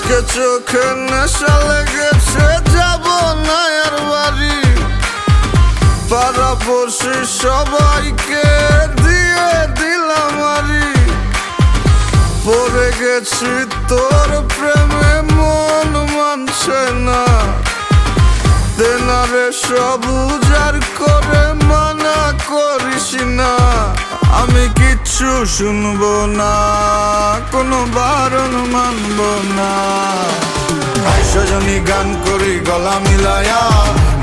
আজকে চোখে নেশা লেগেছে, যাব না আর বাড়ি। পাড়াপড়শি সবাইকে দিয়ে দিলাম আরি। পড়ে গেছি তোর প্রেমে, মন মানছে না। দেনারে সবুজ আর করে মানা করিস না। আমি কিচ্ছু শুনবো না, কোনো বারণ মানব না। সজনী গান করি গলা মিলায়া,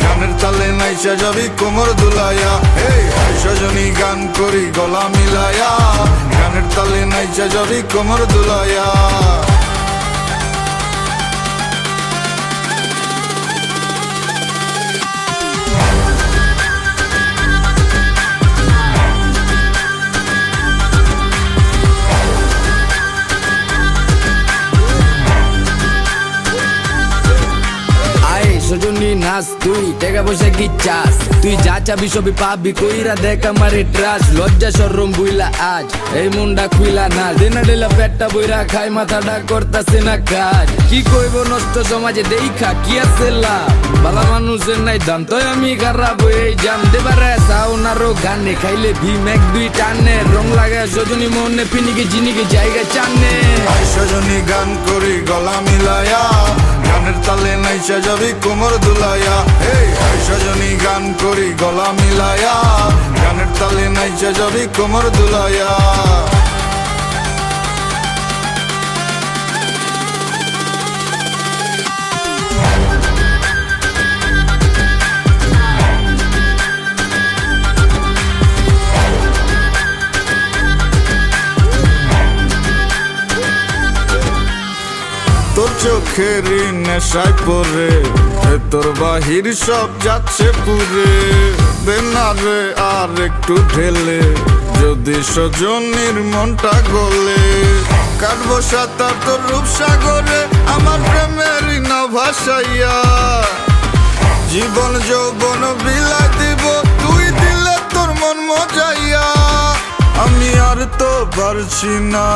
গানের তালে নাইসা যাবি কোমর দুলাইয়া। সজনী গান করি গলা মিলায়া, গানের তালে নাইসা যাবি কোমর দুলাইয়া। সজনী নাচ, তুই টাকা পয়সা কি চাস? তুই যা চাবি সবই পাবি, কইরা দেখ আমারে ট্রাস। লজ্জা শরম বুইলা আজ এই মুন্ডা খুইলা না। দিনা ডেলা পেটটা বইরা খাই, মাথাটা করতাছে না কাজ। কি কইব নষ্ট সমাজে দেখা কি আছে লাভ? বালা মানুষের নাই দাম, তো আমি খারাপ হয়ে জাম। দেবারে সাউনারও গানে খাইলে ভীম এক দুই টানে। রং লাগায় সজনী মনে পিনিকে জিনিকে জায়গা চানে। সজনী গান করি গলা মিলায়া, গানের তালে নাইসা যাবি কোমর দুলাইয়া। সজনী গান করি গলা মিলায়া, গানের তালে নাইসা যাবি কোমর দুলাইয়া। তোর চোখেরই নেশায় পরে তোর বাহির সব যাচ্ছে পুরে। দেনারে আর একটু ঢেলে, যদি সজনীর মনটা গলে। কাটবো সাঁতার তোর রূপসাগরে, আমার প্রেমেরই না ভাসাইয়া। জীবন যৌবন বিলাই দিব, তুই দিলে তোর মন মজাইয়া। আমি আর তো পারছি না,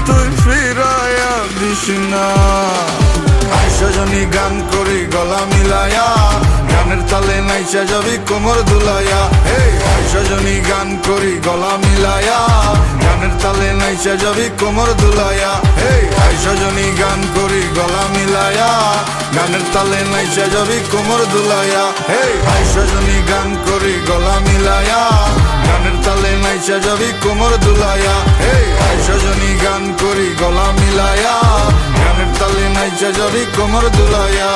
তুই ফিরাইয়া দিস না। সজনী গান করি গলা মিলায়া, গানের তালে নাইসা যাবি কোমর দুলাইয়া। সজনী গান করি গলা মিলায়া, গানের তালে নাইসা যাবি কোমর দুলাইয়া। সজনী গান করি গলা মিলায়া, গানের তালে নাইসা যাবি কোমর দুলাইয়া। সজনী গান করি গলা মিলায়া, গানের তালে নাইসা যাবি কোমর দুলাইয়া। সজনী গান করি গলা মিলায়া, গানের তালে নাইসা যাবি কোমর দুলাইয়া।